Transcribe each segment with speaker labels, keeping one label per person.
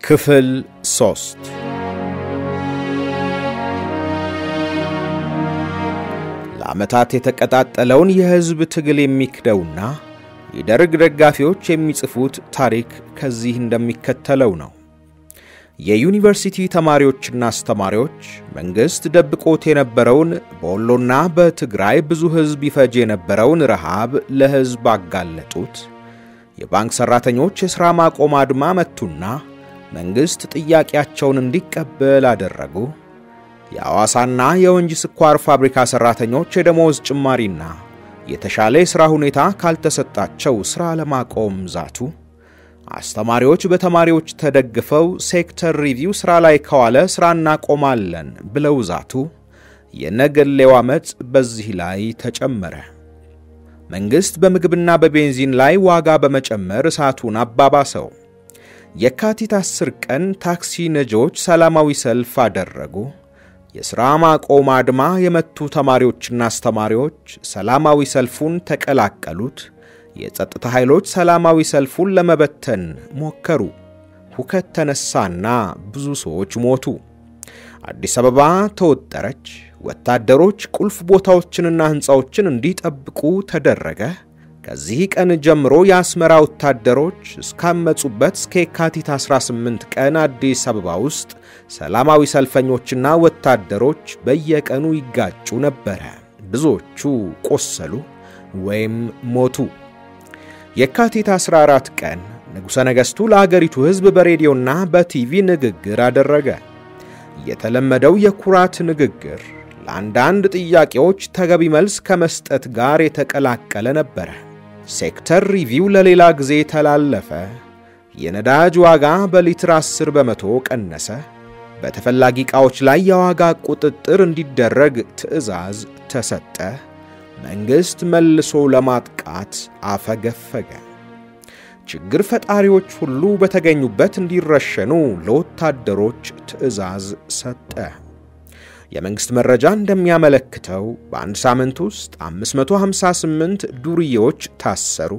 Speaker 1: ክፍል 3 ለዓመታት የተቀጣጠለውን የህዝብ ትግል የሚክደውና የደርግ ደጋፊዎች የሚጽፉት ታሪክ ከዚህ እንደሚከተለው ነው። የዩኒቨርሲቲ ተማሪዎችና አስተማሪዎች መንግስት ደብቆት የነበረውን በወሎና በትግራይ ብዙ ህዝብ ይፈጅ የነበረውን ረሃብ ለህዝብ አጋለጡት። የባንክ ሰራተኞች የሥራ ማቆም አድማ መቱና መንግስት ጥያቄያቸውን እንዲቀበል አደረጉ። የአዋሳና የወንጂ ስኳር ፋብሪካ ሰራተኞች የደሞዝ ጭማሪና የተሻለ የሥራ ሁኔታ ካልተሰጣቸው ሥራ ለማቆም ዛቱ። አስተማሪዎች በተማሪዎች ተደግፈው ሴክተር ሪቪው ሥራ ላይ ከዋለ ሥራ እናቆማለን ብለው ዛቱ። የነገሌው አመጽ በዚህ ላይ ተጨመረ። መንግስት በምግብና በቤንዚን ላይ ዋጋ በመጨመር እሳቱን አባባሰው። የካቲት 10 ቀን ታክሲ ነጂዎች ሰላማዊ ሰልፍ አደረጉ። የሥራ ማቆም አድማ የመቱ ተማሪዎችና አስተማሪዎች ሰላማዊ ሰልፉን ተቀላቀሉት። የጸጥታ ኃይሎች ሰላማዊ ሰልፉን ለመበተን ሞከሩ። ሁከት ተነሳና ብዙ ሰዎች ሞቱ። አዲስ አበባ ተወጠረች። ወታደሮች ቁልፍ ቦታዎችንና ህንጻዎችን እንዲጠብቁ ተደረገ። ከዚህ ቀን ጀምሮ የአስመራ ወታደሮች እስካመጹበት እስከ የካቲት 18 ቀን አዲስ አበባ ውስጥ ሰላማዊ ሰልፈኞችና ወታደሮች በየቀኑ ይጋጩ ነበር። ብዙዎቹ ቆሰሉ ወይም ሞቱ። የካቲት 14 ቀን ንጉሠ ነገሥቱ ለአገሪቱ ህዝብ በሬዲዮና በቲቪ ንግግር አደረገ። የተለመደው የኩራት ንግግር ለአንዳንድ ጥያቄዎች ተገቢ መልስ ከመስጠት ጋር የተቀላቀለ ነበር። ሴክተር ሪቪው ለሌላ ጊዜ ተላለፈ። የነዳጅ ዋጋ በሊትር 10% ቀነሰ። በተፈላጊ ዕቃዎች ላይ የዋጋ ቁጥጥር እንዲደረግ ትዕዛዝ ተሰጠ። መንግስት መልሶ ለማጥቃት አፈገፈገ። ችግር ፈጣሪዎች ሁሉ በተገኙበት እንዲረሸኑ ለወታደሮች ትዕዛዝ ሰጠ። የመንግስት መረጃ እንደሚያመለክተው በአንድ ሳምንት ውስጥ 558 ዱርዬዎች ታሰሩ።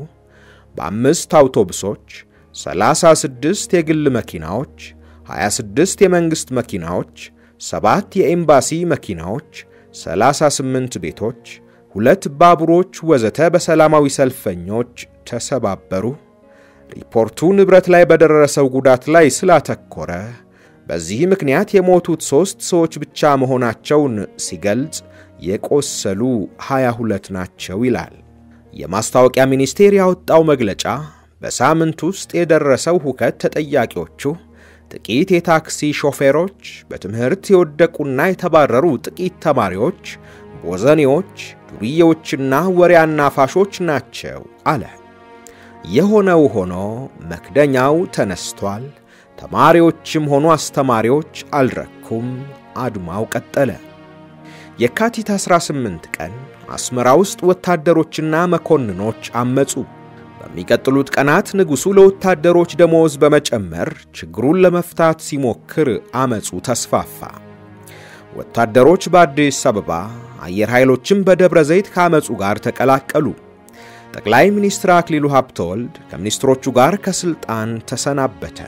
Speaker 1: በ5 አውቶቡሶች፣ 36 የግል መኪናዎች፣ 26 የመንግስት መኪናዎች፣ 7 የኤምባሲ መኪናዎች፣ 38 ቤቶች፣ 2 ባቡሮች ወዘተ በሰላማዊ ሰልፈኞች ተሰባበሩ። ሪፖርቱ ንብረት ላይ በደረሰው ጉዳት ላይ ስላተኮረ በዚህ ምክንያት የሞቱት 3 ሰዎች ብቻ መሆናቸውን ሲገልጽ የቆሰሉ 22 ናቸው ይላል። የማስታወቂያ ሚኒስቴር ያወጣው መግለጫ በሳምንት ውስጥ የደረሰው ሁከት ተጠያቂዎቹ ጥቂት የታክሲ ሾፌሮች፣ በትምህርት የወደቁና የተባረሩ ጥቂት ተማሪዎች፣ ቦዘኔዎች፣ ዱርዬዎችና ወሬ አናፋሾች ናቸው አለ። የሆነው ሆኖ መክደኛው ተነስቷል። ተማሪዎችም ሆኑ አስተማሪዎች አልረኩም። አድማው ቀጠለ። የካቲት 18 ቀን አስመራ ውስጥ ወታደሮችና መኮንኖች አመጹ። በሚቀጥሉት ቀናት ንጉሡ ለወታደሮች ደሞዝ በመጨመር ችግሩን ለመፍታት ሲሞክር አመጹ ተስፋፋ። ወታደሮች በአዲስ አበባ፣ አየር ኃይሎችም በደብረ ዘይት ከአመጹ ጋር ተቀላቀሉ። ጠቅላይ ሚኒስትር አክሊሉ ሀብተወልድ ከሚኒስትሮቹ ጋር ከስልጣን ተሰናበተ።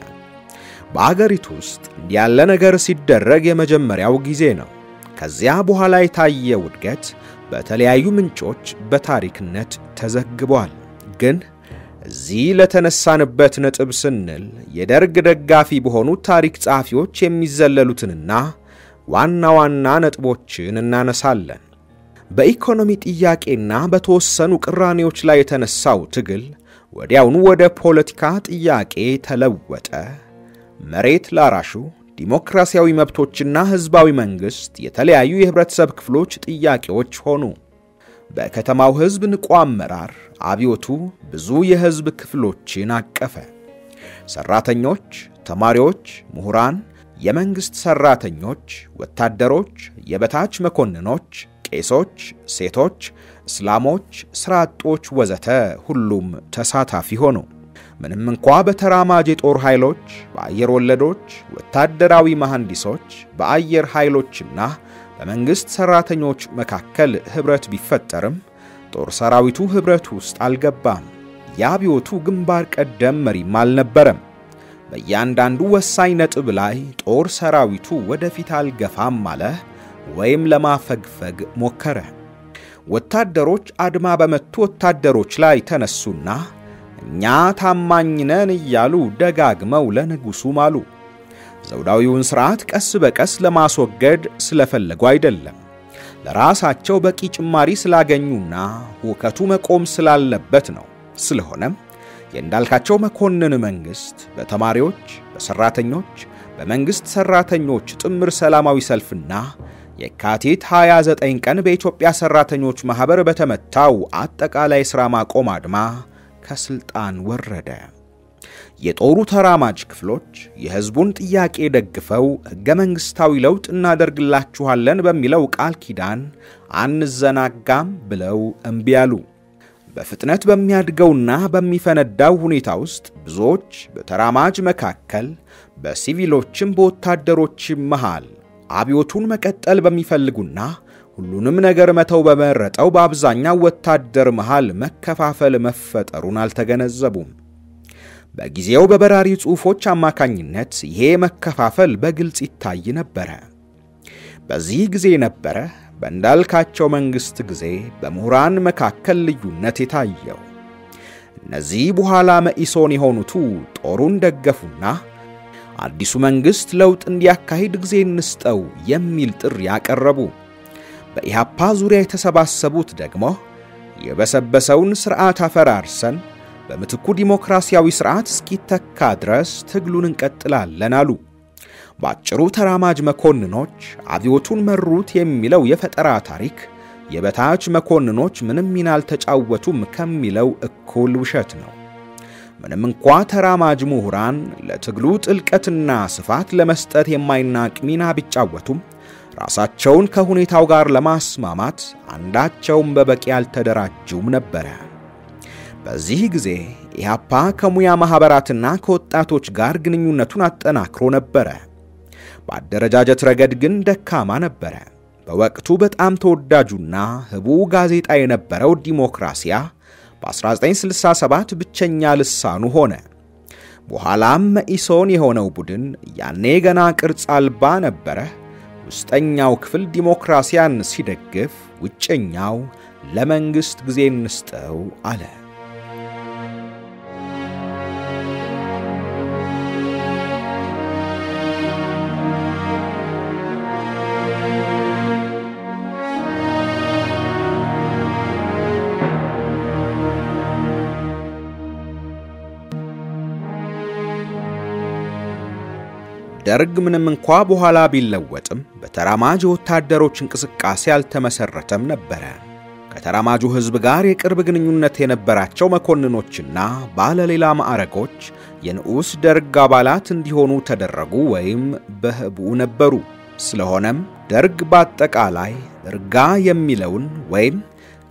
Speaker 1: በአገሪቱ ውስጥ ያለ ነገር ሲደረግ የመጀመሪያው ጊዜ ነው። ከዚያ በኋላ የታየ ውድገት በተለያዩ ምንጮች በታሪክነት ተዘግቧል። ግን እዚህ ለተነሳንበት ነጥብ ስንል የደርግ ደጋፊ በሆኑ ታሪክ ጸሐፊዎች የሚዘለሉትንና ዋና ዋና ነጥቦችን እናነሳለን። በኢኮኖሚ ጥያቄና በተወሰኑ ቅራኔዎች ላይ የተነሳው ትግል ወዲያውኑ ወደ ፖለቲካ ጥያቄ ተለወጠ። መሬት ላራሹ፣ ዲሞክራሲያዊ መብቶችና ህዝባዊ መንግስት የተለያዩ የህብረተሰብ ክፍሎች ጥያቄዎች ሆኑ። በከተማው ህዝብ ንቁ አመራር አብዮቱ ብዙ የህዝብ ክፍሎችን አቀፈ። ሰራተኞች፣ ተማሪዎች፣ ምሁራን፣ የመንግስት ሰራተኞች፣ ወታደሮች፣ የበታች መኮንኖች፣ ቄሶች፣ ሴቶች፣ እስላሞች፣ ስራ አጦች ወዘተ ሁሉም ተሳታፊ ሆኑ። ምንም እንኳ በተራማጅ የጦር ኃይሎች፣ በአየር ወለዶች፣ ወታደራዊ መሐንዲሶች፣ በአየር ኃይሎችና በመንግስት ሰራተኞች መካከል ህብረት ቢፈጠርም ጦር ሰራዊቱ ህብረት ውስጥ አልገባም። የአብዮቱ ግንባር ቀደም መሪም አልነበረም። በእያንዳንዱ ወሳኝ ነጥብ ላይ ጦር ሰራዊቱ ወደፊት አልገፋም አለ ወይም ለማፈግፈግ ሞከረ። ወታደሮች አድማ በመቱ ወታደሮች ላይ ተነሱና እኛ ታማኝ ነን እያሉ ደጋግመው ለንጉሱ ማሉ። ዘውዳዊውን ሥርዓት ቀስ በቀስ ለማስወገድ ስለፈለጉ አይደለም፣ ለራሳቸው በቂ ጭማሪ ስላገኙና ሁከቱ መቆም ስላለበት ነው። ስለሆነም የእንዳልካቸው መኮንን መንግስት በተማሪዎች፣ በሰራተኞች፣ በመንግስት ሰራተኞች ጥምር ሰላማዊ ሰልፍና የካቲት 29 ቀን በኢትዮጵያ ሰራተኞች ማህበር በተመታው አጠቃላይ ሥራ ማቆም አድማ ከስልጣን ወረደ። የጦሩ ተራማጅ ክፍሎች የህዝቡን ጥያቄ ደግፈው ሕገ መንግስታዊ ለውጥ እናደርግላችኋለን በሚለው ቃል ኪዳን አንዘናጋም ብለው እምቢ አሉ። በፍጥነት በሚያድገውና በሚፈነዳው ሁኔታ ውስጥ ብዙዎች በተራማጅ መካከል በሲቪሎችም በወታደሮችም መሃል አብዮቱን መቀጠል በሚፈልጉና ሁሉንም ነገር መተው በመረጠው በአብዛኛው ወታደር መሃል መከፋፈል መፈጠሩን አልተገነዘቡም። በጊዜው በበራሪ ጽሑፎች አማካኝነት ይሄ መከፋፈል በግልጽ ይታይ ነበር። በዚህ ጊዜ ነበር በእንዳልካቸው መንግስት ጊዜ በምሁራን መካከል ልዩነት የታየው። እነዚህ በኋላ መኢሶን የሆኑቱ ጦሩን ደገፉና አዲሱ መንግስት ለውጥ እንዲያካሂድ ጊዜ እንስጠው የሚል ጥሪ ያቀረቡ። በኢሃፓ ዙሪያ የተሰባሰቡት ደግሞ የበሰበሰውን ሥርዓት አፈራርሰን በምትኩ ዲሞክራሲያዊ ሥርዓት እስኪተካ ድረስ ትግሉን እንቀጥላለን አሉ። ባጭሩ ተራማጅ መኮንኖች አብዮቱን መሩት የሚለው የፈጠራ ታሪክ የበታች መኮንኖች ምንም ሚና አልተጫወቱም ከሚለው እኩል ውሸት ነው። ምንም እንኳ ተራማጅ ምሁራን ለትግሉ ጥልቀትና ስፋት ለመስጠት የማይናቅ ሚና ቢጫወቱም ራሳቸውን ከሁኔታው ጋር ለማስማማት አንዳቸውም በበቂ ያልተደራጁም ነበር። በዚህ ጊዜ ኢሃፓ ከሙያ ማህበራትና ከወጣቶች ጋር ግንኙነቱን አጠናክሮ ነበር። በአደረጃጀት ረገድ ግን ደካማ ነበር። በወቅቱ በጣም ተወዳጁና ህቡ ጋዜጣ የነበረው ዲሞክራሲያ በ1967 ብቸኛ ልሳኑ ሆነ። በኋላም መኢሶን የሆነው ቡድን ያኔ ገና ቅርጽ አልባ ነበር። ውስጠኛው ክፍል ዲሞክራሲያን ሲደግፍ፣ ውጭኛው ለመንግስት ጊዜ እንስጠው አለ። ደርግ ምንም እንኳ በኋላ ቢለወጥም በተራማጅ ወታደሮች እንቅስቃሴ ያልተመሰረተም ነበር። ከተራማጁ ህዝብ ጋር የቅርብ ግንኙነት የነበራቸው መኮንኖችና ባለሌላ ማዕረጎች የንዑስ ደርግ አባላት እንዲሆኑ ተደረጉ ወይም በህቡ ነበሩ። ስለሆነም ደርግ በአጠቃላይ እርጋ የሚለውን ወይም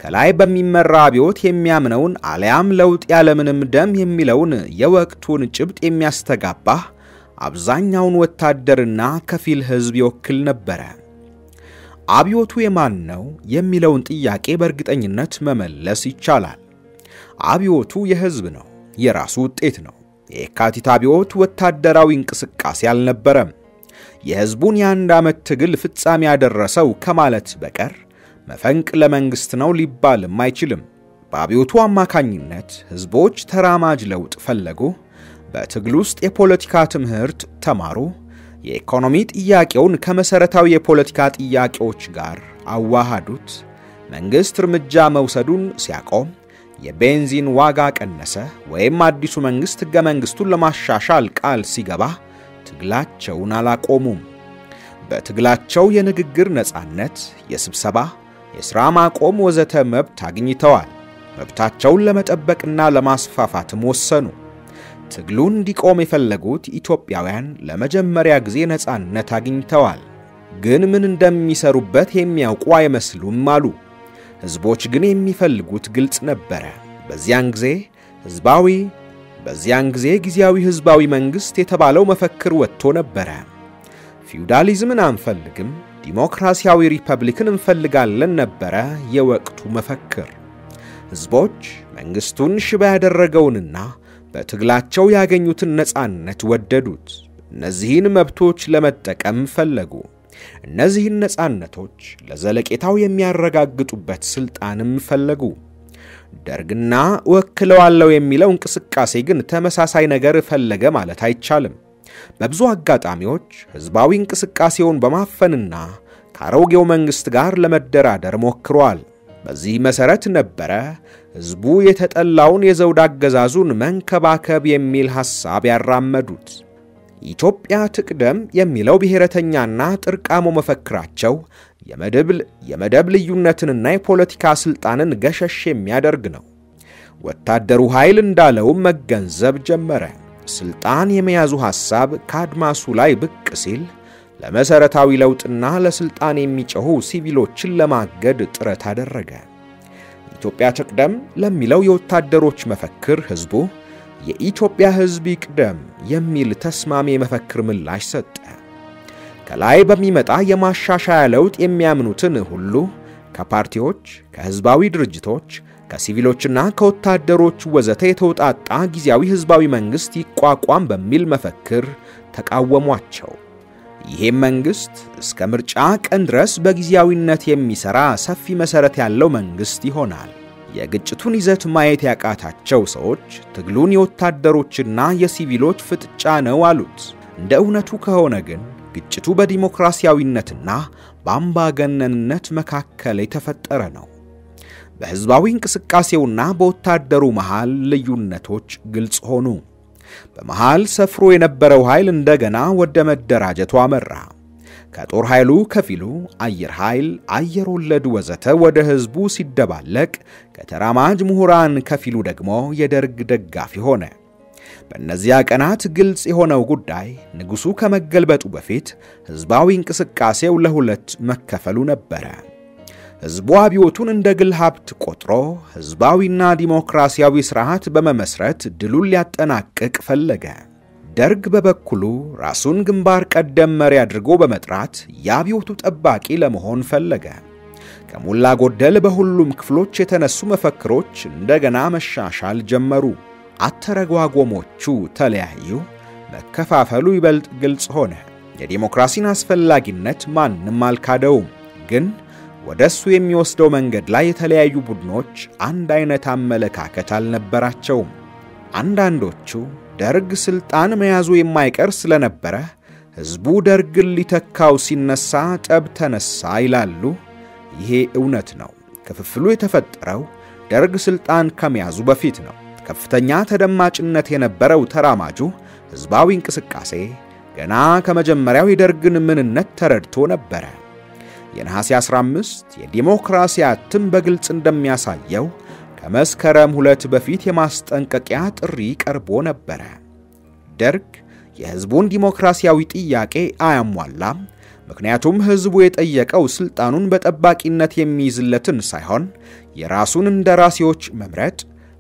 Speaker 1: ከላይ በሚመራ አብዮት የሚያምነውን አልያም ለውጥ ያለምንም ደም የሚለውን የወቅቱን ጭብጥ የሚያስተጋባ አብዛኛውን ወታደርና ከፊል ህዝብ ይወክል ነበር። አብዮቱ የማን ነው የሚለውን ጥያቄ በእርግጠኝነት መመለስ ይቻላል። አብዮቱ የህዝብ ነው፣ የራሱ ውጤት ነው። የካቲት አብዮት ወታደራዊ እንቅስቃሴ አልነበረም። የህዝቡን የአንድ ዓመት ትግል ፍጻሜ ያደረሰው ከማለት በቀር መፈንቅለ መንግስት ነው ሊባልም አይችልም። በአብዮቱ አማካኝነት ህዝቦች ተራማጅ ለውጥ ፈለጉ። በትግል ውስጥ የፖለቲካ ትምህርት ተማሩ። የኢኮኖሚ ጥያቄውን ከመሰረታዊ የፖለቲካ ጥያቄዎች ጋር አዋሃዱት። መንግስት እርምጃ መውሰዱን ሲያቆም የቤንዚን ዋጋ ቀነሰ ወይም አዲሱ መንግስት ሕገ መንግስቱን ለማሻሻል ቃል ሲገባ ትግላቸውን አላቆሙም። በትግላቸው የንግግር ነጻነት፣ የስብሰባ፣ የሥራ ማቆም ወዘተ መብት አግኝተዋል። መብታቸውን ለመጠበቅና ለማስፋፋትም ወሰኑ። ትግሉን እንዲቆም የፈለጉት ኢትዮጵያውያን ለመጀመሪያ ጊዜ ነጻነት አግኝተዋል። ግን ምን እንደሚሰሩበት የሚያውቁ አይመስሉም አሉ። ህዝቦች ግን የሚፈልጉት ግልጽ ነበር። በዚያን ጊዜ ጊዜያዊ ህዝባዊ መንግስት የተባለው መፈክር ወጥቶ ነበር። ፊውዳሊዝምን አንፈልግም፣ ዲሞክራሲያዊ ሪፐብሊክን እንፈልጋለን ነበር የወቅቱ መፈክር። ህዝቦች መንግስቱን ሽባ ያደረገውንና በትግላቸው ያገኙትን ነጻነት ወደዱት። እነዚህን መብቶች ለመጠቀም ፈለጉ። እነዚህን ነጻነቶች ለዘለቄታው የሚያረጋግጡበት ስልጣንም ፈለጉ። ደርግና ወክለዋለው የሚለው እንቅስቃሴ ግን ተመሳሳይ ነገር ፈለገ ማለት አይቻልም። በብዙ አጋጣሚዎች ህዝባዊ እንቅስቃሴውን በማፈንና ከአሮጌው መንግስት ጋር ለመደራደር ሞክሯል። በዚህ መሰረት ነበረ ህዝቡ የተጠላውን የዘውድ አገዛዙን መንከባከብ የሚል ሐሳብ ያራመዱት። ኢትዮጵያ ትቅደም የሚለው ብሔረተኛና ጥርቃሞ መፈክራቸው የመደብ ልዩነትንና የፖለቲካ ስልጣንን ገሸሽ የሚያደርግ ነው። ወታደሩ ኃይል እንዳለው መገንዘብ ጀመረ። ስልጣን የመያዙ ሐሳብ ካድማሱ ላይ ብቅ ሲል ለመሰረታዊ ለውጥና ለስልጣን የሚጮሁ ሲቪሎችን ለማገድ ጥረት አደረገ። ኢትዮጵያ ትቅደም ለሚለው የወታደሮች መፈክር ህዝቡ የኢትዮጵያ ህዝብ ይቅደም የሚል ተስማሚ መፈክር ምላሽ ሰጠ። ከላይ በሚመጣ የማሻሻያ ለውጥ የሚያምኑትን ሁሉ ከፓርቲዎች፣ ከህዝባዊ ድርጅቶች፣ ከሲቪሎችና ከወታደሮች ወዘተ የተውጣጣ ጊዜያዊ ህዝባዊ መንግስት ይቋቋም በሚል መፈክር ተቃወሟቸው። ይሄም መንግስት እስከ ምርጫ ቀን ድረስ በጊዜያዊነት የሚሰራ ሰፊ መሰረት ያለው መንግስት ይሆናል። የግጭቱን ይዘት ማየት ያቃታቸው ሰዎች ትግሉን የወታደሮችና የሲቪሎች ፍጥጫ ነው አሉት። እንደ እውነቱ ከሆነ ግን ግጭቱ በዲሞክራሲያዊነትና በአምባገነንነት መካከል የተፈጠረ ነው። በህዝባዊ እንቅስቃሴውና በወታደሩ መሃል ልዩነቶች ግልጽ ሆኑ። በመሃል ሰፍሮ የነበረው ኃይል እንደገና ወደ መደራጀቱ አመራ። ከጦር ኃይሉ ከፊሉ አየር ኃይል፣ አየር ወለድ ወዘተ ወደ ህዝቡ ሲደባለቅ፣ ከተራማጅ ምሁራን ከፊሉ ደግሞ የደርግ ደጋፊ ሆነ። በእነዚያ ቀናት ግልጽ የሆነው ጉዳይ ንጉሱ ከመገልበጡ በፊት ህዝባዊ እንቅስቃሴው ለሁለት መከፈሉ ነበረ። ህዝቡ አብዮቱን እንደ ግል ሀብት ቆጥሮ ህዝባዊና ዲሞክራሲያዊ ስርዓት በመመስረት ድሉን ሊያጠናቅቅ ፈለገ። ደርግ በበኩሉ ራሱን ግንባር ቀደም መሪ አድርጎ በመጥራት የአብዮቱ ጠባቂ ለመሆን ፈለገ። ከሞላ ጎደል በሁሉም ክፍሎች የተነሱ መፈክሮች እንደገና መሻሻል ጀመሩ። አተረጓጎሞቹ ተለያዩ። መከፋፈሉ ይበልጥ ግልጽ ሆነ። የዲሞክራሲን አስፈላጊነት ማንም አልካደውም። ግን ወደሱ የሚወስደው መንገድ ላይ የተለያዩ ቡድኖች አንድ አይነት አመለካከት አልነበራቸውም። አንዳንዶቹ ደርግ ስልጣን መያዙ የማይቀር ስለነበረ ህዝቡ ደርግን ሊተካው ሲነሳ ጠብ ተነሳ ይላሉ። ይሄ እውነት ነው። ክፍፍሉ የተፈጠረው ደርግ ስልጣን ከመያዙ በፊት ነው። ከፍተኛ ተደማጭነት የነበረው ተራማጁ ህዝባዊ እንቅስቃሴ ገና ከመጀመሪያው የደርግን ምንነት ተረድቶ ነበረ። የነሐሴ 15 የዲሞክራሲ አትም በግልጽ እንደሚያሳየው ከመስከረም 2 በፊት የማስጠንቀቂያ ጥሪ ቀርቦ ነበረ። ደርግ የህዝቡን ዲሞክራሲያዊ ጥያቄ አያሟላም። ምክንያቱም ህዝቡ የጠየቀው ስልጣኑን በጠባቂነት የሚይዝለትን ሳይሆን የራሱን እንደራሴዎች መምረጥ፣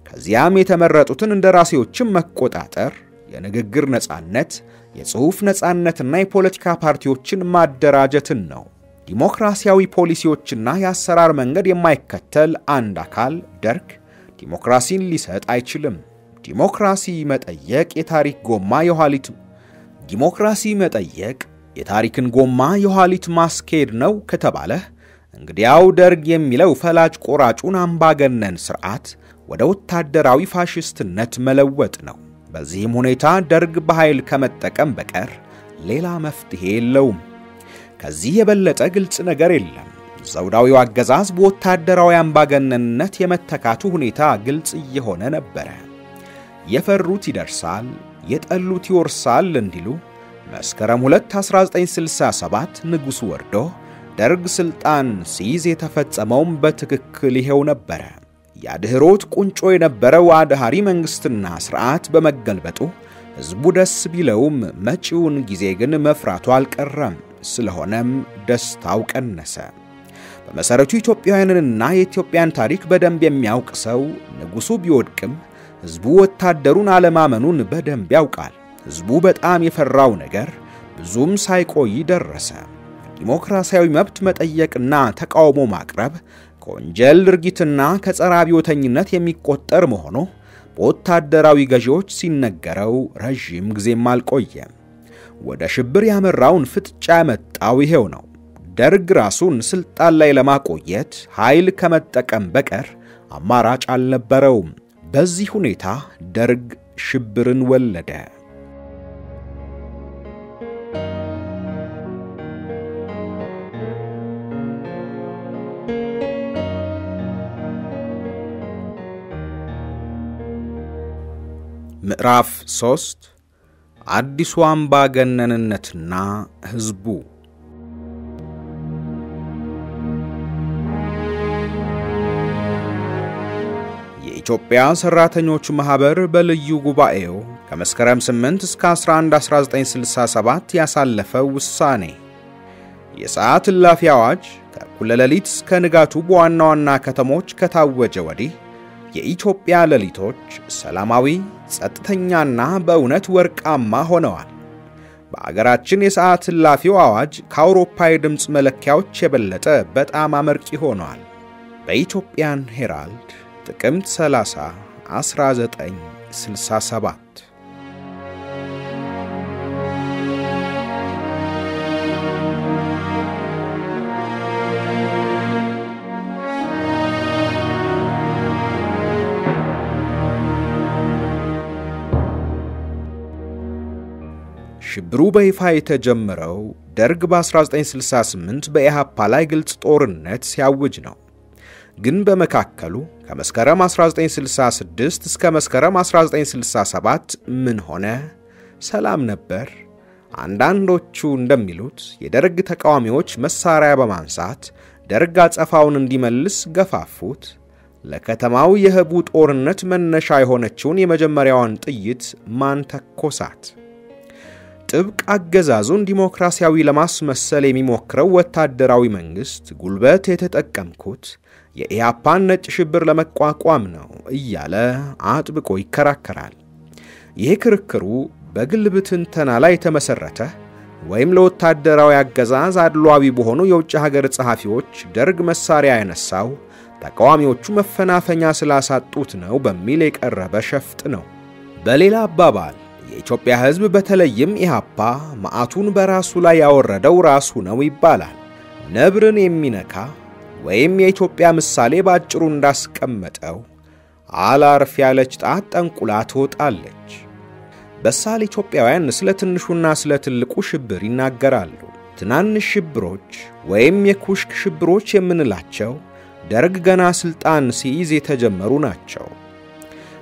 Speaker 1: ከዚያም የተመረጡትን እንደራሴዎችን መቆጣጠር፣ የንግግር ነጻነት፣ የጽሑፍ ነጻነትና የፖለቲካ ፓርቲዎችን ማደራጀትን ነው። ዲሞክራሲያዊ ፖሊሲዎችና የአሰራር መንገድ የማይከተል አንድ አካል ደርግ ዲሞክራሲን ሊሰጥ አይችልም። ዲሞክራሲ መጠየቅ የታሪክን ጎማ የኋሊት ማስኬድ ነው ከተባለ እንግዲያው ደርግ የሚለው ፈላጭ ቆራጩን አምባገነን ስርዓት ወደ ወታደራዊ ፋሽስትነት መለወጥ ነው። በዚህም ሁኔታ ደርግ በኃይል ከመጠቀም በቀር ሌላ መፍትሄ የለውም። ከዚህ የበለጠ ግልጽ ነገር የለም። ዘውዳዊው አገዛዝ በወታደራዊ አምባገነንነት የመተካቱ ሁኔታ ግልጽ እየሆነ ነበረ። የፈሩት ይደርሳል፣ የጠሉት ይወርሳል እንዲሉ መስከረም 2 1967 ንጉሱ ወርዶ ደርግ ስልጣን ሲይዝ የተፈጸመውም በትክክል ይሄው ነበረ። ያድህሮት ቁንጮ የነበረው አድሃሪ መንግስትና ስርዓት በመገልበጡ ህዝቡ ደስ ቢለውም መጪውን ጊዜ ግን መፍራቱ አልቀረም። ስለሆነም ደስታው ቀነሰ። በመሰረቱ ኢትዮጵያውያንና የኢትዮጵያን ታሪክ በደንብ የሚያውቅ ሰው ንጉሱ ቢወድቅም ህዝቡ ወታደሩን አለማመኑን በደንብ ያውቃል። ህዝቡ በጣም የፈራው ነገር ብዙም ሳይቆይ ደረሰ። ዲሞክራሲያዊ መብት መጠየቅና ተቃውሞ ማቅረብ ከወንጀል ድርጊትና ከጸረ አብዮተኝነት የሚቆጠር መሆኑ በወታደራዊ ገዢዎች ሲነገረው ረጅም ጊዜም አልቆየም። ወደ ሽብር ያመራውን ፍጥጫ ያመጣው ይሄው ነው። ደርግ ራሱን ስልጣን ላይ ለማቆየት ኃይል ከመጠቀም በቀር አማራጭ አልነበረውም። በዚህ ሁኔታ ደርግ ሽብርን ወለደ። ምዕራፍ 3 አዲሱ አምባገነንነትና ህዝቡ። የኢትዮጵያ ሰራተኞች ማህበር በልዩ ጉባኤው ከመስከረም 8 እስከ 11 1967 ያሳለፈው ውሳኔ የሰዓት እላፊ አዋጅ ከእኩለ ሌሊት እስከ ንጋቱ በዋና ዋና ከተሞች ከታወጀ ወዲህ የኢትዮጵያ ሌሊቶች ሰላማዊ፣ ጸጥተኛና በእውነት ወርቃማ ሆነዋል። በአገራችን የሰዓት እላፊው አዋጅ ከአውሮፓ የድምጽ መለኪያዎች የበለጠ በጣም አመርቂ ሆኗል። በኢትዮጵያን ሄራልድ ጥቅምት 30 1967። ሽብሩ በይፋ የተጀመረው ደርግ በ1968 በኢሃፓ ላይ ግልጽ ጦርነት ሲያውጅ ነው። ግን በመካከሉ ከመስከረም 1966 እስከ መስከረም 1967 ምን ሆነ? ሰላም ነበር? አንዳንዶቹ እንደሚሉት የደርግ ተቃዋሚዎች መሳሪያ በማንሳት ደርግ አጸፋውን እንዲመልስ ገፋፉት። ለከተማው የህቡ ጦርነት መነሻ የሆነችውን የመጀመሪያዋን ጥይት ማን ተኮሳት? ጥብቅ አገዛዙን ዲሞክራሲያዊ ለማስመሰል የሚሞክረው ወታደራዊ መንግስት ጉልበት የተጠቀምኩት የኢሃፓን ነጭ ሽብር ለመቋቋም ነው እያለ አጥብቆ ይከራከራል። ይህ ክርክሩ በግልብ ትንተና ላይ የተመሰረተ ወይም ለወታደራዊ አገዛዝ አድሏዊ በሆኑ የውጭ ሀገር ጸሐፊዎች ደርግ መሳሪያ ያነሳው ተቃዋሚዎቹ መፈናፈኛ ስላሳጡት ነው በሚል የቀረበ ሸፍጥ ነው። በሌላ አባባል የኢትዮጵያ ህዝብ በተለይም ኢሃፓ ማአቱን በራሱ ላይ ያወረደው ራሱ ነው ይባላል። ነብርን የሚነካ ወይም የኢትዮጵያ ምሳሌ ባጭሩ እንዳስቀመጠው አላርፍ ያለች ጣት ጠንቁላ ትወጣለች። በሳል ኢትዮጵያውያን ስለ ትንሹና ስለ ትልቁ ሽብር ይናገራሉ። ትናንሽ ሽብሮች ወይም የኩሽክ ሽብሮች የምንላቸው ደርግ ገና ስልጣን ሲይዝ የተጀመሩ ናቸው።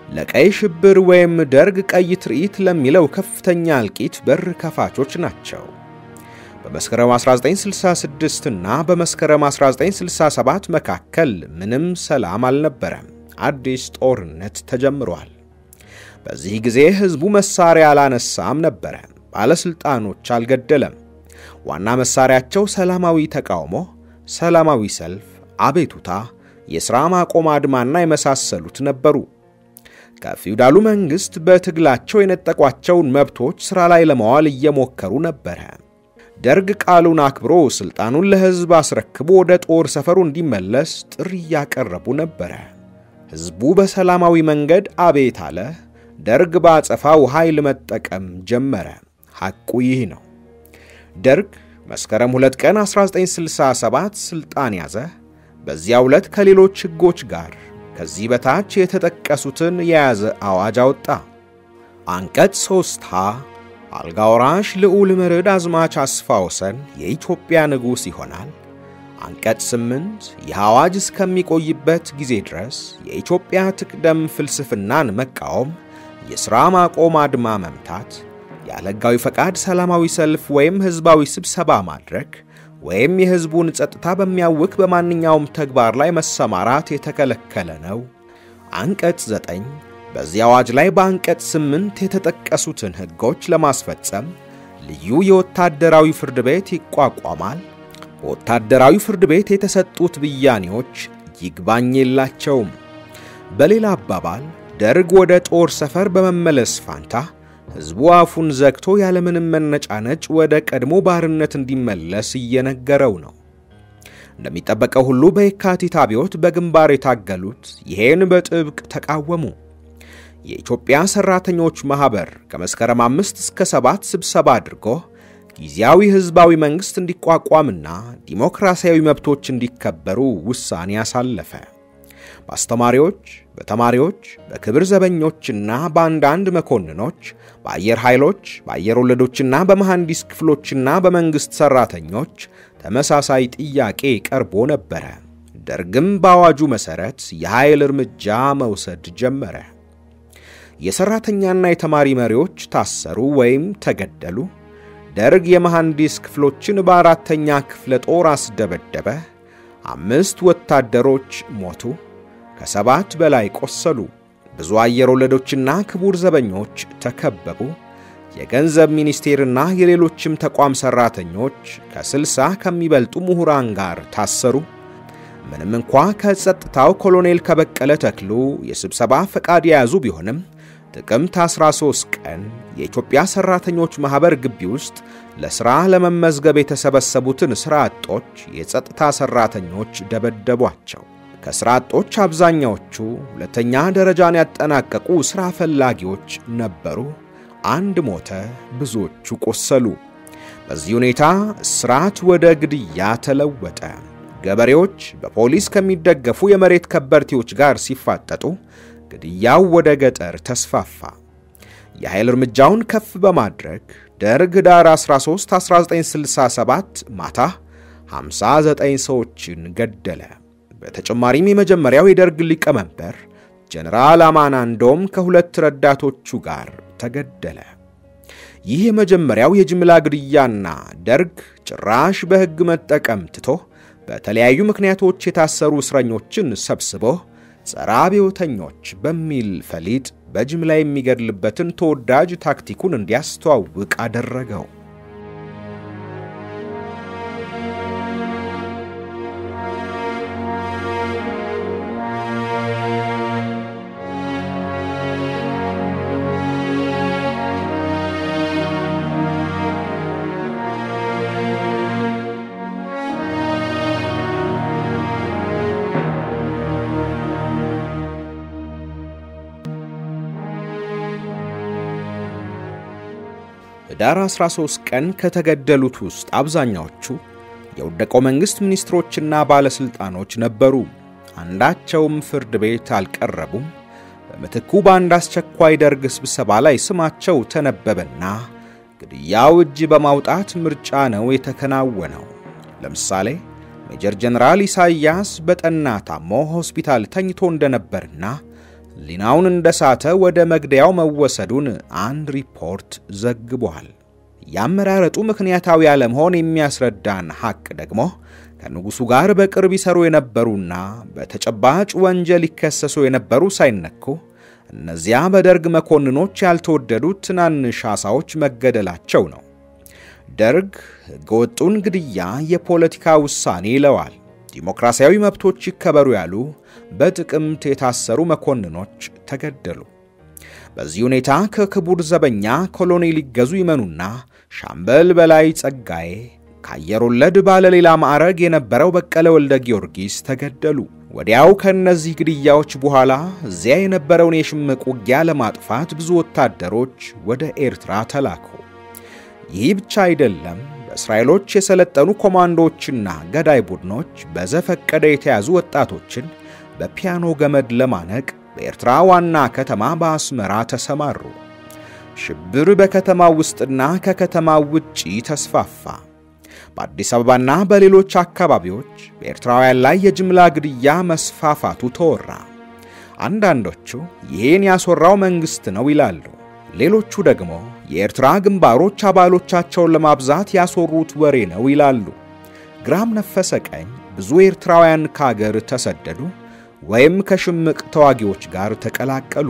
Speaker 1: ለቀይ ሽብር ወይም ደርግ ቀይ ትርኢት ለሚለው ከፍተኛ አልቂት በር ከፋቾች ናቸው። በመስከረም 1966 እና በመስከረም 1967 መካከል ምንም ሰላም አልነበረም። አዲስ ጦርነት ተጀምሯል። በዚህ ጊዜ ህዝቡ መሳሪያ አላነሳም ነበር። ባለስልጣኖች አልገደለም። ዋና መሳሪያቸው ሰላማዊ ተቃውሞ፣ ሰላማዊ ሰልፍ፣ አቤቱታ፣ የሥራ ማቆም አድማና የመሳሰሉት ነበሩ። ከፊውዳሉ መንግስት በትግላቸው የነጠቋቸውን መብቶች ሥራ ላይ ለማዋል እየሞከሩ ነበር። ደርግ ቃሉን አክብሮ ስልጣኑን ለህዝብ አስረክቦ ወደ ጦር ሰፈሩ እንዲመለስ ጥሪ ያቀረቡ ነበር። ህዝቡ በሰላማዊ መንገድ አቤት አለ። ደርግ ባጸፋው ኃይል መጠቀም ጀመረ። ሐቁ ይህ ነው። ደርግ መስከረም 2 ቀን 1967 ስልጣን ያዘ። በዚያው ዕለት ከሌሎች ህጎች ጋር ከዚህ በታች የተጠቀሱትን የያዘ አዋጅ አወጣ። አንቀጽ 3 ሀ አልጋ ወራሽ ልዑል መርዕድ አዝማች አስፋ ወሰን የኢትዮጵያ ንጉሥ ይሆናል። አንቀጽ 8 ይህ አዋጅ እስከሚቆይበት ጊዜ ድረስ የኢትዮጵያ ትቅደም ፍልስፍናን መቃወም፣ የሥራ ማቆም አድማ መምታት፣ ያለ ሕጋዊ ፈቃድ ሰላማዊ ሰልፍ ወይም ህዝባዊ ስብሰባ ማድረግ ወይም የህዝቡን ጸጥታ በሚያውክ በማንኛውም ተግባር ላይ መሰማራት የተከለከለ ነው። አንቀጽ 9 በዚህ አዋጅ ላይ በአንቀጽ 8 የተጠቀሱትን ህጎች ለማስፈጸም ልዩ የወታደራዊ ፍርድ ቤት ይቋቋማል። ወታደራዊ ፍርድ ቤት የተሰጡት ብያኔዎች ይግባኝ የላቸውም። በሌላ አባባል ደርግ ወደ ጦር ሰፈር በመመለስ ፋንታ ህዝቡ አፉን ዘግቶ ያለምንም መነጫነጭ ወደ ቀድሞ ባርነት እንዲመለስ እየነገረው ነው። እንደሚጠበቀው ሁሉ በየካቲት አብዮት በግንባር የታገሉት ይሄን በጥብቅ ተቃወሙ። የኢትዮጵያ ሰራተኞች ማህበር ከመስከረም 5 እስከ 7 ስብሰባ አድርጎ ጊዜያዊ ህዝባዊ መንግስት እንዲቋቋምና ዲሞክራሲያዊ መብቶች እንዲከበሩ ውሳኔ ያሳለፈ። በአስተማሪዎች፣ በተማሪዎች፣ በክብር ዘበኞችና በአንዳንድ መኮንኖች፣ በአየር ኃይሎች፣ በአየር ወለዶችና በመሐንዲስ ክፍሎችና በመንግስት ሰራተኞች ተመሳሳይ ጥያቄ ቀርቦ ነበር። ደርግም በአዋጁ መሰረት የኃይል እርምጃ መውሰድ ጀመረ። የሰራተኛና የተማሪ መሪዎች ታሰሩ ወይም ተገደሉ። ደርግ የመሐንዲስ ክፍሎችን በአራተኛ ክፍለ ጦር አስደበደበ። 5 ወታደሮች ሞቱ፣ ከ7 በላይ ቆሰሉ። ብዙ አየር ወለዶችና ክቡር ዘበኞች ተከበቡ። የገንዘብ ሚኒስቴርና የሌሎችም ተቋም ሰራተኞች ከ60 ከሚበልጡ ምሁራን ጋር ታሰሩ። ምንም እንኳን ከጸጥታው ኮሎኔል ከበቀለ ተክሉ የስብሰባ ፈቃድ የያዙ ቢሆንም ጥቅምት 13 ቀን የኢትዮጵያ ሰራተኞች ማህበር ግቢ ውስጥ ለሥራ ለመመዝገብ የተሰበሰቡትን ሥራ አጦች የጸጥታ ሰራተኞች ደበደቧቸው። ከሥራ አጦች አብዛኛዎቹ ሁለተኛ ደረጃን ያጠናቀቁ ሥራ ፈላጊዎች ነበሩ። አንድ ሞተ፣ ብዙዎቹ ቆሰሉ። በዚህ ሁኔታ እስራት ወደ ግድያ ተለወጠ። ገበሬዎች በፖሊስ ከሚደገፉ የመሬት ከበርቴዎች ጋር ሲፋጠጡ ግድያው ወደ ገጠር ተስፋፋ። የኃይል እርምጃውን ከፍ በማድረግ ደርግ ዳር 13 1967 ማታ 59 ሰዎችን ገደለ። በተጨማሪም የመጀመሪያው የደርግ ሊቀመንበር ጀነራል አማናንዶም ከሁለት ረዳቶቹ ጋር ተገደለ። ይህ የመጀመሪያው የጅምላ ግድያና ደርግ ጭራሽ በሕግ መጠቀም ትቶ በተለያዩ ምክንያቶች የታሰሩ እስረኞችን ሰብስቦ ጸረ አብዮተኞች በሚል ፈሊጥ በጅምላ የሚገድልበትን ተወዳጅ ታክቲኩን እንዲያስተዋውቅ አደረገው። ዳር 13 ቀን ከተገደሉት ውስጥ አብዛኛዎቹ የወደቀው መንግስት ሚኒስትሮችና ባለስልጣኖች ነበሩ። አንዳቸውም ፍርድ ቤት አልቀረቡም። በመትኩ በአንድ አስቸኳይ ደርግ ስብሰባ ላይ ስማቸው ተነበበና ግድያው እጅ በማውጣት ምርጫ ነው የተከናወነው። ለምሳሌ ሜጀር ጀነራል ኢሳያስ በጠና ታሞ ሆስፒታል ተኝቶ እንደነበርና ሊናውን እንደሳተ ወደ መግደያው መወሰዱን አንድ ሪፖርት ዘግቧል። ያመራረጡ ምክንያታዊ ያለመሆን የሚያስረዳን ሐቅ ደግሞ ከንጉሱ ጋር በቅርብ ይሰሩ የነበሩና በተጨባጭ ወንጀል ይከሰሱ የነበሩ ሳይነኩ እነዚያ በደርግ መኮንኖች ያልተወደዱት ትናንሽ አሳዎች መገደላቸው ነው። ደርግ ሕገወጡን ግድያ የፖለቲካ ውሳኔ ይለዋል። ዲሞክራሲያዊ መብቶች ይከበሩ ያሉ በጥቅምት የታሰሩ መኮንኖች ተገደሉ። በዚህ ሁኔታ ከክቡር ዘበኛ ኮሎኔል ይገዙ ይመኑና ሻምበል በላይ ጸጋዬ ከአየር ወለድ ባለሌላ ማዕረግ የነበረው በቀለ ወልደ ጊዮርጊስ ተገደሉ። ወዲያው ከነዚህ ግድያዎች በኋላ እዚያ የነበረውን የሽምቅ ውጊያ ለማጥፋት ብዙ ወታደሮች ወደ ኤርትራ ተላኩ። ይህ ብቻ አይደለም። በእስራኤሎች የሰለጠኑ ኮማንዶዎችና ገዳይ ቡድኖች በዘፈቀደ የተያዙ ወጣቶችን በፒያኖ ገመድ ለማነቅ በኤርትራ ዋና ከተማ በአስመራ ተሰማሩ። ሽብር በከተማው ውስጥና ከከተማው ውጪ ተስፋፋ። በአዲስ አበባና በሌሎች አካባቢዎች በኤርትራውያን ላይ የጅምላ ግድያ መስፋፋቱ ተወራ። አንዳንዶቹ ይህን ያስወራው መንግስት ነው ይላሉ። ሌሎቹ ደግሞ የኤርትራ ግንባሮች አባሎቻቸውን ለማብዛት ያስወሩት ወሬ ነው ይላሉ። ግራም ነፈሰ ቀኝ ብዙ ኤርትራውያን ከአገር ተሰደዱ ወይም ከሽምቅ ተዋጊዎች ጋር ተቀላቀሉ።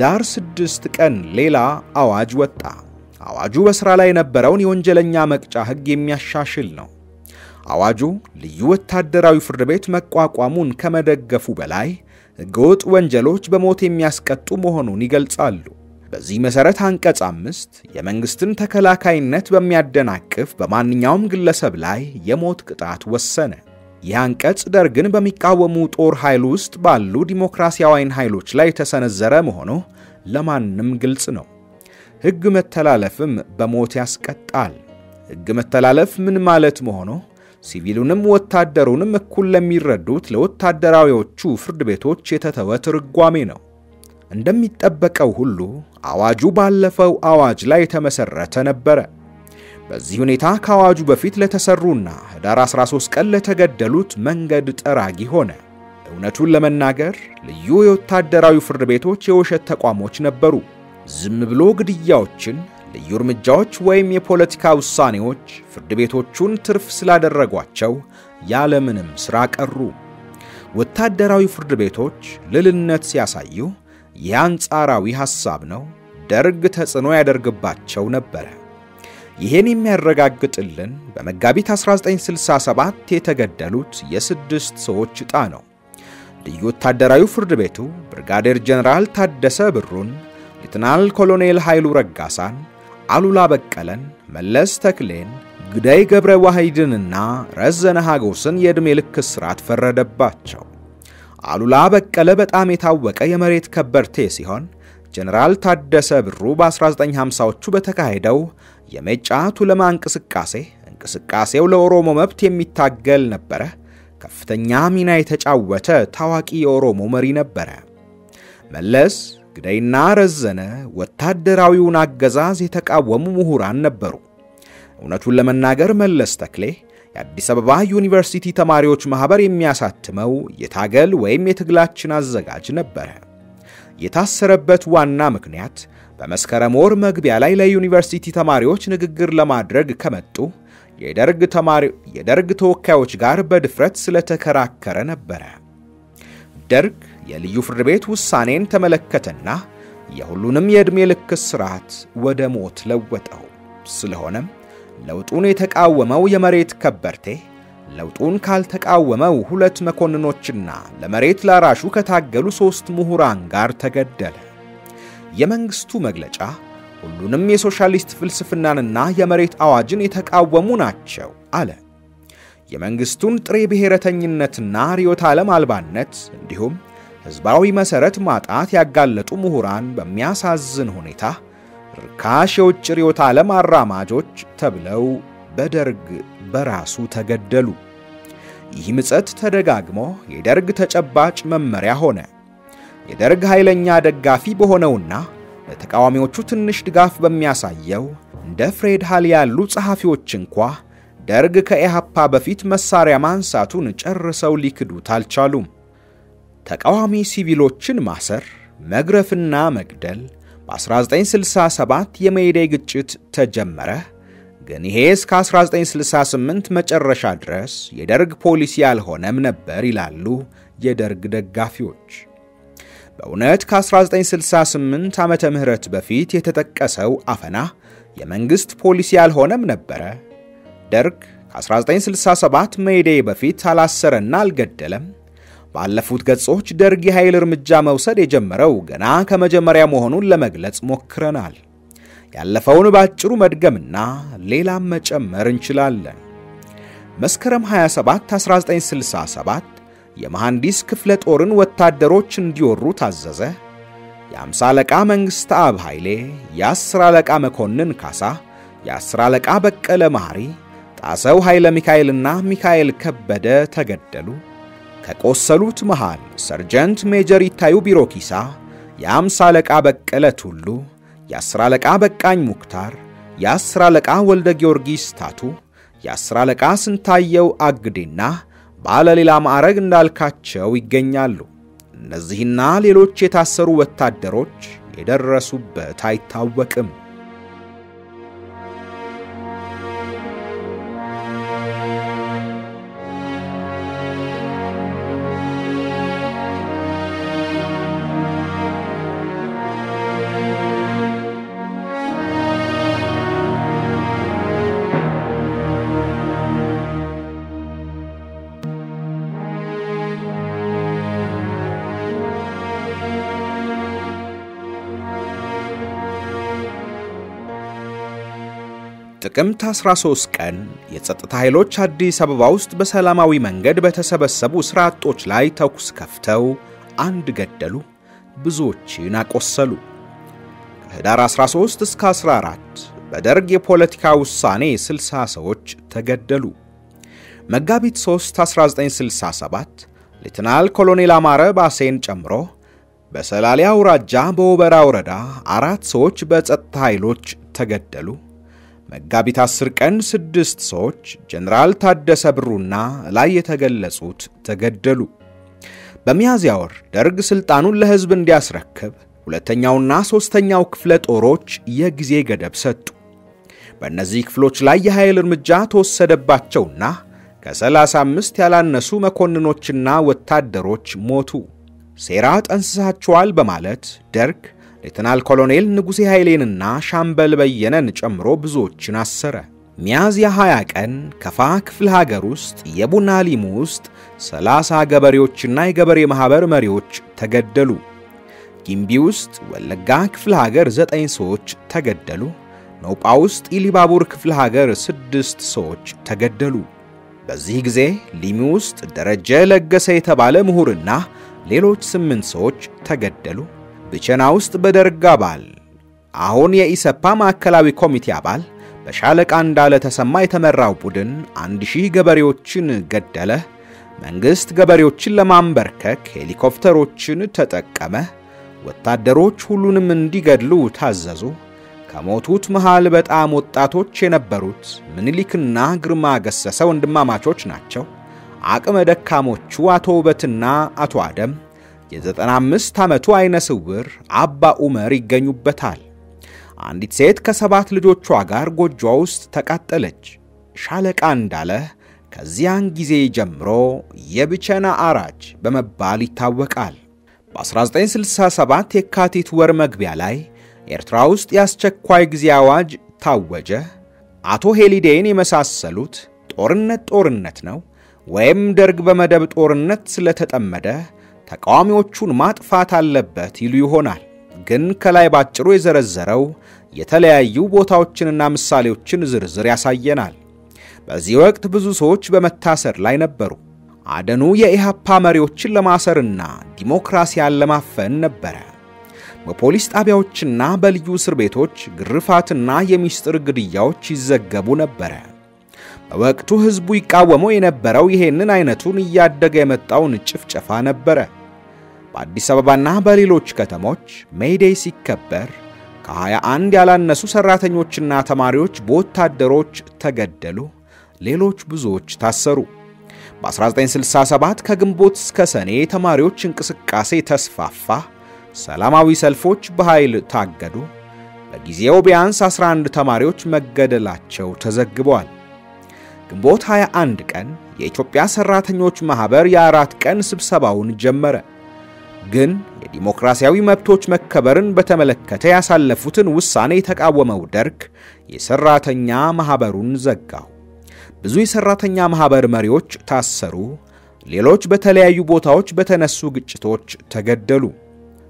Speaker 1: ዳር 6 ቀን ሌላ አዋጅ ወጣ። አዋጁ በሥራ ላይ የነበረውን የወንጀለኛ መቅጫ ሕግ የሚያሻሽል ነው። አዋጁ ልዩ ወታደራዊ ፍርድ ቤት መቋቋሙን ከመደገፉ በላይ ሕገወጥ ወንጀሎች በሞት የሚያስቀጡ መሆኑን ይገልጻሉ። በዚህ መሰረት አንቀጽ 5 የመንግስትን ተከላካይነት በሚያደናቅፍ በማንኛውም ግለሰብ ላይ የሞት ቅጣት ወሰነ። ያንቀጽ ደርግን በሚቃወሙ ጦር ኃይል ውስጥ ባሉ ዲሞክራሲያዊን ኃይሎች ላይ ተሰነዘረ መሆኑ ለማንም ግልጽ ነው። ሕግ መተላለፍም በሞት ያስቀጣል። ሕግ መተላለፍ ምን ማለት መሆኑ ሲቪሉንም ወታደሩንም እኩል ለሚረዱት ለወታደራዊዎቹ ፍርድ ቤቶች የተተወ ትርጓሜ ነው። እንደሚጠበቀው ሁሉ አዋጁ ባለፈው አዋጅ ላይ ተመሰረተ ነበር። በዚህ ሁኔታ ከአዋጁ በፊት ለተሰሩና ህዳር 13 ቀን ለተገደሉት መንገድ ጠራጊ ሆነ። እውነቱን ለመናገር ልዩ የወታደራዊ ፍርድ ቤቶች የውሸት ተቋሞች ነበሩ። ዝም ብሎ ግድያዎችን፣ ልዩ እርምጃዎች ወይም የፖለቲካ ውሳኔዎች ፍርድ ቤቶቹን ትርፍ ስላደረጓቸው ያለምንም ሥራ ቀሩ። ወታደራዊ ፍርድ ቤቶች ልልነት ሲያሳዩ ያንጻራዊ ሐሳብ ነው። ደርግ ተጽዕኖ ያደርግባቸው ነበር። ይሄን የሚያረጋግጥልን በመጋቢት 1967 የተገደሉት የስድስት ሰዎች ዕጣ ነው። ልዩ ወታደራዊ ፍርድ ቤቱ ብርጋዴር ጀነራል ታደሰ ብሩን፣ ሌተናል ኮሎኔል ኃይሉ ረጋሳን፣ አሉላ በቀለን፣ መለስ ተክሌን፣ ግዳይ ገብረ ዋህይድንና ረዘነ ሀጎስን የዕድሜ ልክ እስራት ፈረደባቸው። አሉላ በቀለ በጣም የታወቀ የመሬት ከበርቴ ሲሆን ጀነራል ታደሰ ብሩ በ1950ዎቹ በተካሄደው የሜጫ ቱለማ እንቅስቃሴው ለኦሮሞ መብት የሚታገል ነበር። ከፍተኛ ሚና የተጫወተ ታዋቂ የኦሮሞ መሪ ነበር። መለስ፣ ግዳይና ረዘነ ወታደራዊውን አገዛዝ የተቃወሙ ምሁራን ነበሩ። እውነቱን ለመናገር መለስ ተክሌ የአዲስ አበባ ዩኒቨርሲቲ ተማሪዎች ማህበር የሚያሳትመው የታገል ወይም የትግላችን አዘጋጅ ነበር። የታሰረበት ዋና ምክንያት በመስከረም ወር መግቢያ ላይ ለዩኒቨርሲቲ ተማሪዎች ንግግር ለማድረግ ከመጡ የደርግ ተወካዮች ጋር በድፍረት ስለተከራከረ ነበር። ደርግ የልዩ ፍርድ ቤት ውሳኔን ተመለከተና የሁሉንም የዕድሜ ልክ እስራት ወደ ሞት ለወጠው። ስለሆነም ለውጡን የተቃወመው የመሬት ከበርቴ ለውጡን ካልተቃወመው ሁለት መኮንኖችና ለመሬት ላራሹ ከታገሉ 3 ምሁራን ጋር ተገደለ። የመንግስቱ መግለጫ ሁሉንም የሶሻሊስት ፍልስፍናንና የመሬት አዋጅን የተቃወሙ ናቸው አለ። የመንግስቱን ጥሬ ብሔረተኝነትና ርዕዮተ ዓለም አልባነት እንዲሁም ህዝባዊ መሰረት ማጣት ያጋለጡ ምሁራን በሚያሳዝን ሁኔታ ርካሽ የውጭ ርዕዮተ ዓለም አራማጆች ተብለው በደርግ በራሱ ተገደሉ። ይህ ምጸት ተደጋግሞ የደርግ ተጨባጭ መመሪያ ሆነ። የደርግ ኃይለኛ ደጋፊ በሆነውና ለተቃዋሚዎቹ ትንሽ ድጋፍ በሚያሳየው እንደ ፍሬድ ሃል ያሉ ጸሐፊዎች እንኳ ደርግ ከኢሃፓ በፊት መሳሪያ ማንሳቱን ጨርሰው ሊክዱት አልቻሉም። ተቃዋሚ ሲቪሎችን ማሰር፣ መግረፍና መግደል በ1967 የሜይዴይ ግጭት ተጀመረ። ግን ይሄ እስከ 1968 መጨረሻ ድረስ የደርግ ፖሊሲ ያልሆነም ነበር ይላሉ የደርግ ደጋፊዎች። በእውነት ከ1968 ዓመተ ምህረት በፊት የተጠቀሰው አፈና የመንግስት ፖሊሲ ያልሆነም ነበር። ደርግ ከ1967 ሜይዴይ በፊት አላሰረና አልገደለም። ባለፉት ገጾች ደርግ የኃይል እርምጃ መውሰድ የጀመረው ገና ከመጀመሪያ መሆኑን ለመግለጽ ሞክረናል። ያለፈውን ባጭሩ መድገምና ሌላም መጨመር እንችላለን። መስከረም 27 1967 የመሐንዲስ ክፍለ ጦርን ወታደሮች እንዲወሩ ታዘዘ። የ50 አለቃ መንግስት አብ ኃይሌ፣ የ10 አለቃ መኮንን ካሳ፣ የ10 አለቃ በቀለ ማሪ፣ ጣሰው ኃይለ ሚካኤልና ሚካኤል ከበደ ተገደሉ። ከቆሰሉት መሃል ሰርጀንት ሜጀር ይታዩ ቢሮኪሳ፣ የ50 አለቃ በቀለ ቱሉ፣ የ10 አለቃ በቃኝ ሙክታር፣ የ10 አለቃ ወልደ ጊዮርጊስ ታቱ፣ የ10 አለቃ ስንታየው አግዴና ባለሌላ ማዕረግ እንዳልካቸው ይገኛሉ። እነዚህና ሌሎች የታሰሩ ወታደሮች የደረሱበት አይታወቅም። ጥቅምት 13 ቀን የጸጥታ ኃይሎች አዲስ አበባ ውስጥ በሰላማዊ መንገድ በተሰበሰቡ ስራ አጦች ላይ ተኩስ ከፍተው አንድ ገደሉ፣ ብዙዎችን አቆሰሉ። ከህዳር 13 እስከ 14 በደርግ የፖለቲካ ውሳኔ 60 ሰዎች ተገደሉ። መጋቢት 3 1967 ሌተናል ኮሎኔል አማረ ባሴን ጨምሮ በሰላሌ አውራጃ በወበራ ወረዳ 4 ሰዎች በጸጥታ ኃይሎች ተገደሉ። መጋቢት 10 ቀን 6 ሰዎች ጀነራል ታደሰ ብሩና ላይ የተገለጹት ተገደሉ። በሚያዝያ ወር ደርግ ስልጣኑን ለህዝብ እንዲያስረክብ ሁለተኛውና ሶስተኛው ክፍለ ጦሮች የጊዜ ገደብ ሰጡ። በእነዚህ ክፍሎች ላይ የኃይል እርምጃ ተወሰደባቸውና ከ35 ያላነሱ መኮንኖችና ወታደሮች ሞቱ። ሴራ ጠንስሳቸዋል በማለት ደርግ ሌተናል ኮሎኔል ንጉሴ ኃይሌንና ሻምበል በየነን ጨምሮ ብዙዎችን አሰረ። ሚያዝያ 20 ቀን ከፋ ክፍለ ሀገር ውስጥ የቡና ሊሙ ውስጥ 30 ገበሬዎችና የገበሬ ማህበር መሪዎች ተገደሉ። ጊምቢ ውስጥ ወለጋ ክፍለ ሀገር 9 ሰዎች ተገደሉ። ኖጳ ውስጥ ኢሊባቡር ክፍለ ሀገር 6 ሰዎች ተገደሉ። በዚህ ጊዜ ሊሙ ውስጥ ደረጀ ለገሰ የተባለ ምሁርና ሌሎች 8 ሰዎች ተገደሉ። ብቸና ውስጥ በደርግ አባል አሁን የኢሰፓ ማዕከላዊ ኮሚቴ አባል በሻለቃ እንዳለ ተሰማ የተመራው ቡድን 1000 ገበሬዎችን ገደለ። መንግስት ገበሬዎችን ለማንበርከክ ሄሊኮፕተሮችን ተጠቀመ። ወታደሮች ሁሉንም እንዲገድሉ ታዘዙ። ከሞቱት መሃል በጣም ወጣቶች የነበሩት ምኒልክና ግርማ ገሰሰ ወንድማማቾች ናቸው። አቅመ ደካሞቹ አቶ ውበትና አቶ አደም የ95 ዓመቱ አይነ ስውር አባ ኡመር ይገኙበታል። አንዲት ሴት ከ7 ልጆቿ ጋር ጎጆ ውስጥ ተቃጠለች። ሻለቃ እንዳለ ከዚያን ጊዜ ጀምሮ የብቸና አራጅ በመባል ይታወቃል። በ1967 የካቲት ወር መግቢያ ላይ ኤርትራ ውስጥ ያስቸኳይ ጊዜ አዋጅ ታወጀ። አቶ ሄሊዴን የመሳሰሉት ጦርነት ነው ወይም ደርግ በመደብ ጦርነት ስለተጠመደ ተቃዋሚዎቹን ማጥፋት አለበት ይሉ ይሆናል። ግን ከላይ ባጭሩ የዘረዘረው የተለያዩ ቦታዎችንና ምሳሌዎችን ዝርዝር ያሳየናል። በዚህ ወቅት ብዙ ሰዎች በመታሰር ላይ ነበሩ። አደኑ የኢሃፓ መሪዎችን ለማሰርና ዲሞክራሲያን ለማፈን ነበረ። በፖሊስ ጣቢያዎችና በልዩ እስር ቤቶች ግርፋትና የሚስጥር ግድያዎች ይዘገቡ ነበረ። በወቅቱ ህዝቡ ይቃወመው የነበረው ይሄንን አይነቱን እያደገ የመጣውን ጭፍጨፋ ነበረ። በአዲስ አበባና በሌሎች ከተሞች ሜይዴይ ሲከበር ከ21 ያላነሱ ሰራተኞችና ተማሪዎች በወታደሮች ተገደሉ። ሌሎች ብዙዎች ታሰሩ። በ1967 ከግንቦት እስከ ሰኔ ተማሪዎች እንቅስቃሴ ተስፋፋ። ሰላማዊ ሰልፎች በኃይል ታገዱ። በጊዜው ቢያንስ 11 ተማሪዎች መገደላቸው ተዘግቧል። ግንቦት 21 ቀን የኢትዮጵያ ሰራተኞች ማህበር የ4 ቀን ስብሰባውን ጀመረ። ግን የዲሞክራሲያዊ መብቶች መከበርን በተመለከተ ያሳለፉትን ውሳኔ የተቃወመው ደርግ የሰራተኛ ማህበሩን ዘጋው። ብዙ የሰራተኛ ማህበር መሪዎች ታሰሩ። ሌሎች በተለያዩ ቦታዎች በተነሱ ግጭቶች ተገደሉ።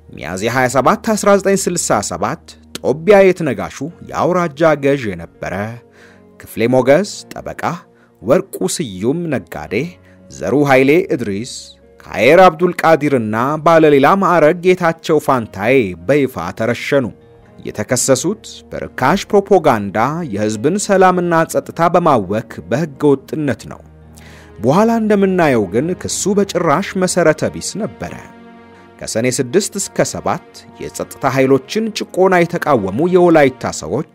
Speaker 1: ሚያዝያ 27 1967 ጦቢያ የትነጋሹ የአውራጃ ገዥ የነበረ ክፍሌ ሞገስ ጠበቃ፣ ወርቁ ስዩም ነጋዴ፣ ዘሩ ኃይሌ እድሪስ፣ ካየር አብዱል ቃዲርና ባለሌላ ማዕረግ ጌታቸው ፋንታዬ በይፋ ተረሸኑ። የተከሰሱት በርካሽ ፕሮፓጋንዳ የህዝብን ሰላምና ጸጥታ በማወክ በህገ ወጥነት ነው። በኋላ እንደምናየው ግን ክሱ በጭራሽ መሰረተ ቢስ ነበረ። ከሰኔ 6 እስከ 7 የጸጥታ ኃይሎችን ጭቆና የተቃወሙ የወላይታ ሰዎች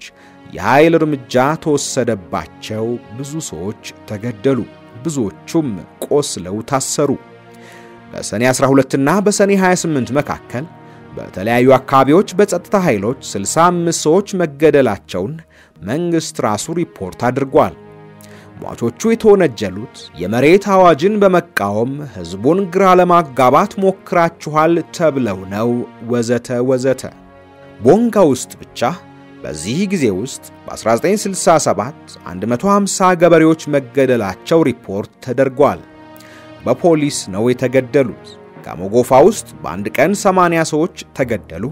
Speaker 1: የኃይል እርምጃ ተወሰደባቸው። ብዙ ሰዎች ተገደሉ፣ ብዙዎቹም ቆስለው ታሰሩ። በሰኔ 12 እና በሰኔ 28 መካከል በተለያዩ አካባቢዎች በጸጥታ ኃይሎች 65 ሰዎች መገደላቸውን መንግስት ራሱ ሪፖርት አድርጓል። ሟቾቹ የተወነጀሉት የመሬት አዋጅን በመቃወም ህዝቡን ግራ ለማጋባት ሞክራችኋል ተብለው ነው ወዘተ ወዘተ። ቦንጋ ውስጥ ብቻ በዚህ ጊዜ ውስጥ በ1967 150 ገበሬዎች መገደላቸው ሪፖርት ተደርጓል። በፖሊስ ነው የተገደሉት። ጋሞጎፋ ውስጥ በአንድ ቀን 80 ሰዎች ተገደሉ።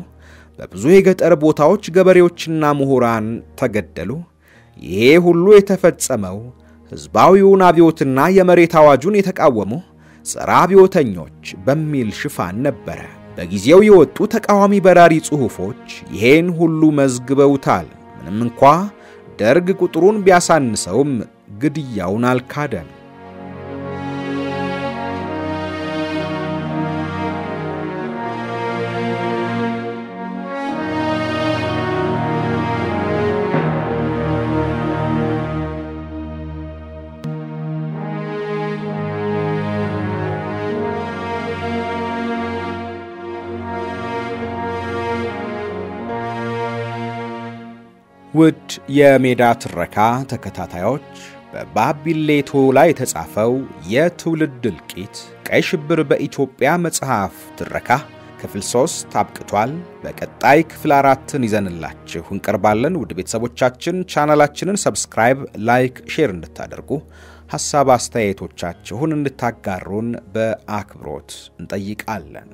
Speaker 1: በብዙ የገጠር ቦታዎች ገበሬዎችና ምሁራን ተገደሉ። ይሄ ሁሉ የተፈጸመው ህዝባዊውን አብዮትና የመሬት አዋጁን የተቃወሙ ጸረ አብዮተኞች በሚል ሽፋን ነበር። በጊዜው የወጡ ተቃዋሚ በራሪ ጽሑፎች ይሄን ሁሉ መዝግበውታል። ምንም እንኳ ደርግ ቁጥሩን ቢያሳንሰውም ግድያውን አልካደም። ውድ የሜዳ ትረካ ተከታታዮች በባቢሌቶ ላይ የተጻፈው የትውልድ እልቂት ቀይ ሽብር በኢትዮጵያ መጽሐፍ ትረካ ክፍል 3 አብቅቷል። በቀጣይ ክፍል 4ን ይዘንላችሁ እንቀርባለን። ውድ ቤተሰቦቻችን ቻናላችንን ሰብስክራይብ፣ ላይክ፣ ሼር እንድታደርጉ ሐሳብ አስተያየቶቻችሁን እንድታጋሩን በአክብሮት እንጠይቃለን።